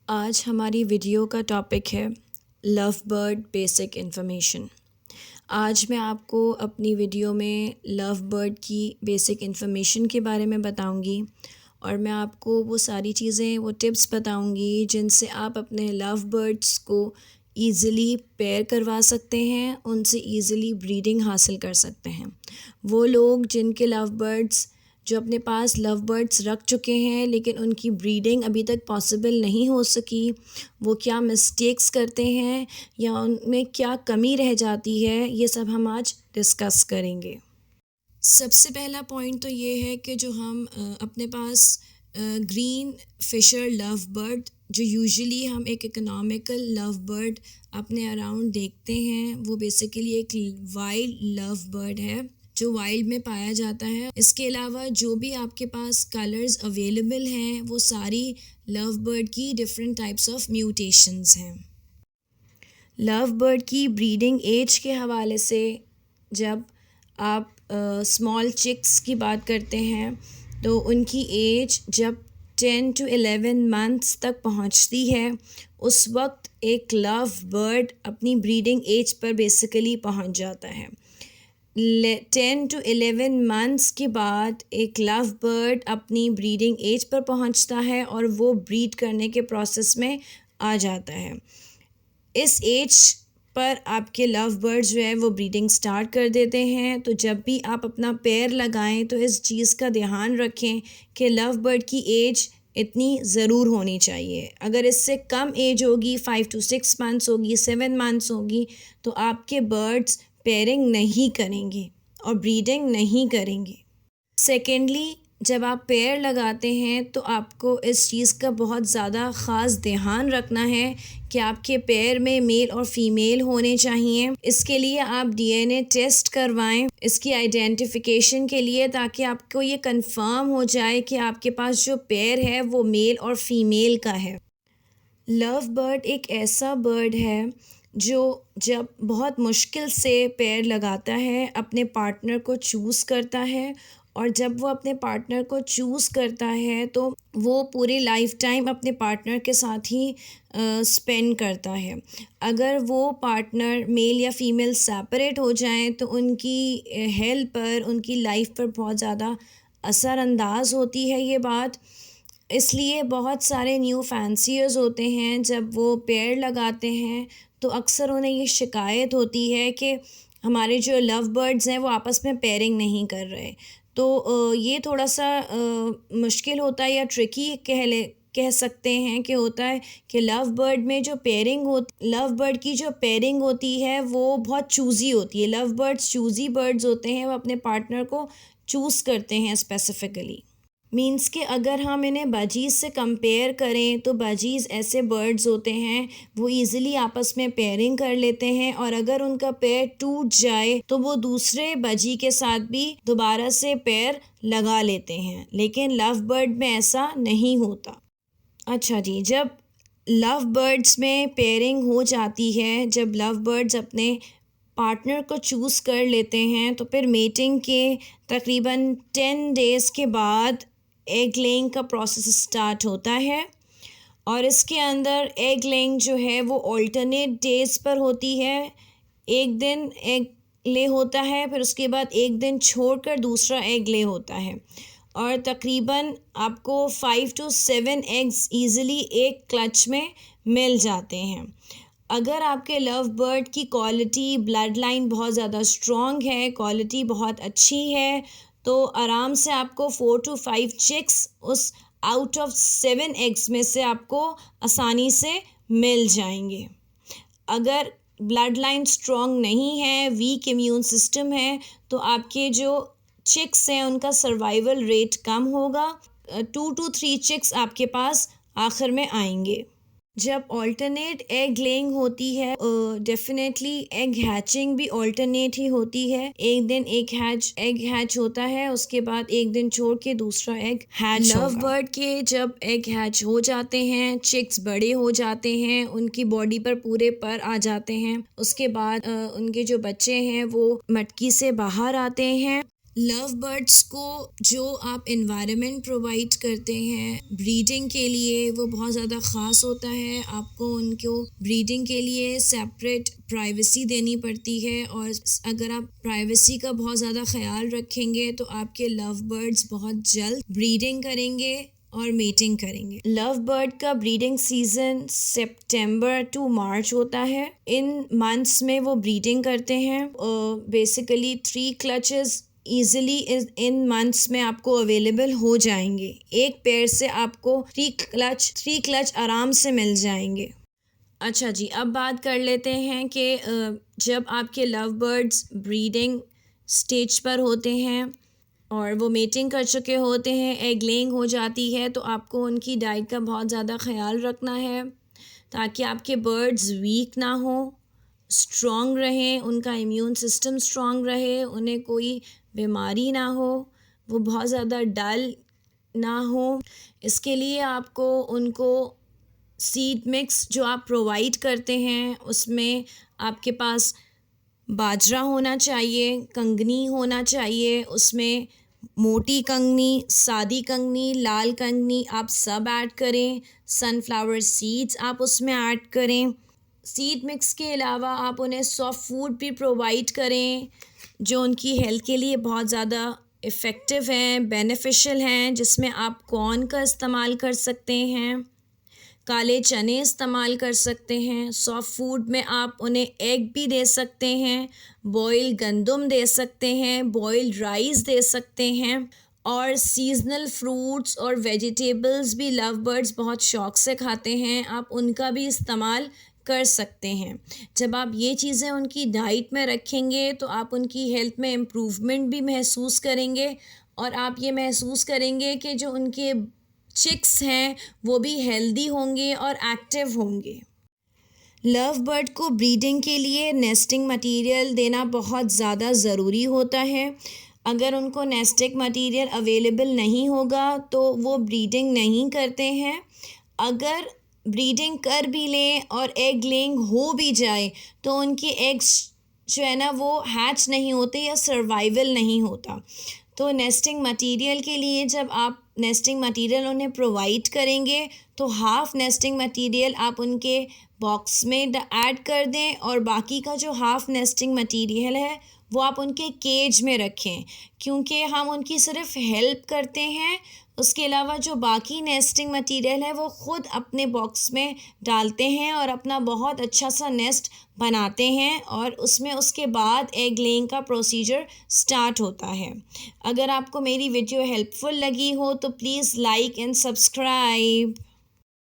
आज हमारी वीडियो का टॉपिक है लव बर्ड बेसिक इन्फॉर्मेशन। आज मैं आपको अपनी वीडियो में लव बर्ड की बेसिक इन्फॉर्मेशन के बारे में बताऊंगी और मैं आपको वो सारी चीज़ें, वो टिप्स बताऊंगी जिनसे आप अपने लव बर्ड्स को ईज़िली पेयर करवा सकते हैं, उनसे ईज़िली ब्रीडिंग हासिल कर सकते हैं। वो लोग जिनके लव बर्ड्स जो अपने पास लव बर्ड्स रख चुके हैं लेकिन उनकी ब्रीडिंग अभी तक पॉसिबल नहीं हो सकी, वो क्या मिस्टेक्स करते हैं या उनमें क्या कमी रह जाती है, ये सब हम आज डिस्कस करेंगे। सबसे पहला पॉइंट तो ये है कि जो हम अपने पास ग्रीन फिशर लव बर्ड, जो यूजुअली हम एक इकोनॉमिकल लव बर्ड अपने अराउंड देखते हैं, वो बेसिकली एक वाइल्ड लव बर्ड है जो वाइल्ड में पाया जाता है। इसके अलावा जो भी आपके पास कलर्स अवेलेबल हैं वो सारी लव बर्ड की डिफरेंट टाइप्स ऑफ म्यूटेशंस हैं। लव बर्ड की ब्रीडिंग एज के हवाले से जब आप स्मॉल चिक्स की बात करते हैं तो उनकी एज जब 10 to 11 मंथ्स तक पहुंचती है, उस वक्त एक लव बर्ड अपनी ब्रीडिंग एज पर बेसिकली पहुंच जाता है। 10 to 11 मंथ्स के बाद एक लव बर्ड अपनी ब्रीडिंग एज पर पहुंचता है और वो ब्रीड करने के प्रोसेस में आ जाता है। इस एज पर आपके लव बर्ड जो है वो ब्रीडिंग स्टार्ट कर देते हैं। तो जब भी आप अपना पेयर लगाएं तो इस चीज़ का ध्यान रखें कि लव बर्ड की एज इतनी ज़रूर होनी चाहिए। अगर इससे कम एज होगी, 5 to 6 मंथ्स होगी, 7 मंथ्स होगी, तो आपके बर्ड्स पेयरिंग नहीं करेंगे और ब्रीडिंग नहीं करेंगे। सेकेंडली, जब आप पेयर लगाते हैं तो आपको इस चीज़ का बहुत ज़्यादा ख़ास ध्यान रखना है कि आपके पेयर में मेल और फीमेल होने चाहिए। इसके लिए आप डीएनए टेस्ट करवाएं इसकी आइडेंटिफिकेशन के लिए, ताकि आपको ये कंफर्म हो जाए कि आपके पास जो पेयर है वो मेल और फीमेल का है। लव बर्ड एक ऐसा बर्ड है जो जब बहुत मुश्किल से पेयर लगाता है, अपने पार्टनर को चूज़ करता है, और जब वो अपने पार्टनर को चूज़ करता है तो वो पूरी लाइफ टाइम अपने पार्टनर के साथ ही स्पेंड करता है। अगर वो पार्टनर मेल या फीमेल सेपरेट हो जाएं तो उनकी हेल्थ पर, उनकी लाइफ पर बहुत ज़्यादा असरअंदाज होती है ये बात। इसलिए बहुत सारे न्यू फैंसियर्स होते हैं, जब वो पेयर लगाते हैं तो अक्सर उन्हें ये शिकायत होती है कि हमारे जो लव बर्ड्स हैं वो आपस में पेयरिंग नहीं कर रहे। तो ये थोड़ा सा मुश्किल होता है या ट्रिकी कह सकते हैं कि होता है कि लव बर्ड की जो पेयरिंग होती है वो बहुत चूज़ी होती है। लव बर्ड्स चूज़ी बर्ड्स होते हैं, वो अपने पार्टनर को चूज़ करते हैं स्पेसिफ़िकली। मीन्स कि अगर हम इन्हें बजीज़ से कंपेयर करें तो बजीज़ ऐसे बर्ड्स होते हैं, वो ईज़िली आपस में पेयरिंग कर लेते हैं, और अगर उनका पेयर टूट जाए तो वो दूसरे बजी के साथ भी दोबारा से पेयर लगा लेते हैं। लेकिन लव बर्ड में ऐसा नहीं होता। अच्छा जी, जब लव बर्ड्स में पेयरिंग हो जाती है, जब लव बर्ड्स अपने पार्टनर को चूज़ कर लेते हैं, तो फिर मेटिंग के तकरीबन 10 डेज़ के बाद एग लेइंग का प्रोसेस स्टार्ट होता है, और इसके अंदर एग लेइंग जो है वो ऑल्टरनेट डेज़ पर होती है। एक दिन एग ले होता है, फिर उसके बाद एक दिन छोड़कर दूसरा एग ले होता है, और तकरीबन आपको 5 to 7 एग्स ईज़िली एक क्लच में मिल जाते हैं। अगर आपके लव बर्ड की क्वालिटी, ब्लड लाइन बहुत ज़्यादा स्ट्रॉन्ग है, क्वालिटी बहुत अच्छी है, तो आराम से आपको 4 to 5 चिक्स उस आउट ऑफ 7 एग्स में से आपको आसानी से मिल जाएंगे। अगर ब्लड लाइन स्ट्रॉन्ग नहीं है, वीक इम्यून सिस्टम है, तो आपके जो चिक्स हैं उनका सर्वाइवल रेट कम होगा। 2 to 3 चिक्स आपके पास आखिर में आएंगे। जब ऑल्टरनेट एग लेइंग होती है, डेफिनेटली एग हैचिंग भी ऑल्टरनेट ही होती है। एक दिन एक एग हैच होता है, उसके बाद एक दिन छोड़ के दूसरा एग हैच होगा। लव बर्ड के जब एग हैच हो जाते हैं, चिक्स बड़े हो जाते हैं, उनकी बॉडी पर पूरे पर आ जाते हैं, उसके बाद उनके जो बच्चे हैं वो मटकी से बाहर आते हैं। लव बर्ड्स को जो आप इन्वायरमेंट प्रोवाइड करते हैं ब्रीडिंग के लिए वो बहुत ज़्यादा ख़ास होता है। आपको उनको ब्रीडिंग के लिए सेपरेट प्राइवेसी देनी पड़ती है, और अगर आप प्राइवेसी का बहुत ज़्यादा ख्याल रखेंगे तो आपके लव बर्ड्स बहुत जल्द ब्रीडिंग करेंगे और मीटिंग करेंगे। लव बर्ड का ब्रीडिंग सीज़न सितंबर टू मार्च होता है। इन मंथ्स में वो ब्रीडिंग करते हैं। Basically 3 clutches easily in months में आपको अवेलेबल हो जाएंगे। एक पेयर से आपको 3 क्लच आराम से मिल जाएंगे। अच्छा जी, अब बात कर लेते हैं कि जब आपके लव बर्ड्स ब्रीडिंग स्टेज पर होते हैं और वो मेटिंग कर चुके होते हैं, एग लेइंग हो जाती है, तो आपको उनकी डाइट का बहुत ज़्यादा ख्याल रखना है ताकि आपके बर्ड्स वीक ना हो, स्ट्रॉन्ग रहें, उनका इम्यून सिस्टम स्ट्रॉन्ग रहे, उन्हें कोई बीमारी ना हो, वो बहुत ज़्यादा डल ना हो। इसके लिए आपको उनको सीड मिक्स जो आप प्रोवाइड करते हैं उसमें आपके पास बाजरा होना चाहिए, कंगनी होना चाहिए, उसमें मोटी कंगनी, सादी कंगनी, लाल कंगनी आप सब ऐड करें। सनफ्लावर सीड्स आप उसमें ऐड करें। सीड मिक्स के अलावा आप उन्हें सॉफ्ट फूड भी प्रोवाइड करें जो उनकी हेल्थ के लिए बहुत ज़्यादा इफ़ेक्टिव हैं, बेनिफिशियल हैं, जिसमें आप कॉर्न का इस्तेमाल कर सकते हैं, काले चने इस्तेमाल कर सकते हैं। सॉफ्ट फूड में आप उन्हें एग भी दे सकते हैं, बॉयल गंदम दे सकते हैं, बॉयल राइस दे सकते हैं, और सीजनल फ्रूट्स और वेजिटेबल्स भी लव बर्ड्स बहुत शौक़ से खाते हैं, आप उनका भी इस्तेमाल कर सकते हैं। जब आप ये चीज़ें उनकी डाइट में रखेंगे तो आप उनकी हेल्थ में इम्प्रूवमेंट भी महसूस करेंगे, और आप ये महसूस करेंगे कि जो उनके चिक्स हैं वो भी हेल्दी होंगे और एक्टिव होंगे। लव बर्ड को ब्रीडिंग के लिए नेस्टिंग मटेरियल देना बहुत ज़्यादा ज़रूरी होता है। अगर उनको नेस्टिंग मटेरियल अवेलेबल नहीं होगा तो वो ब्रीडिंग नहीं करते हैं। अगर ब्रीडिंग कर भी लें और एग लेइंग हो भी जाए तो उनके एग्स जो है ना वो हैच नहीं होते या सर्वाइवल नहीं होता। तो नेस्टिंग मटेरियल के लिए जब आप नेस्टिंग मटेरियल उन्हें प्रोवाइड करेंगे तो हाफ़ नेस्टिंग मटेरियल आप उनके बॉक्स में ऐड कर दें, और बाकी का जो हाफ़ नेस्टिंग मटेरियल है वो आप उनके केज में रखें, क्योंकि हम उनकी सिर्फ हेल्प करते हैं। उसके अलावा जो बाकी नेस्टिंग मटेरियल है वो ख़ुद अपने बॉक्स में डालते हैं और अपना बहुत अच्छा सा नेस्ट बनाते हैं, और उसमें उसके बाद एग लेइंग का प्रोसीजर स्टार्ट होता है। अगर आपको मेरी वीडियो हेल्पफुल लगी हो तो प्लीज़ लाइक एंड सब्सक्राइब।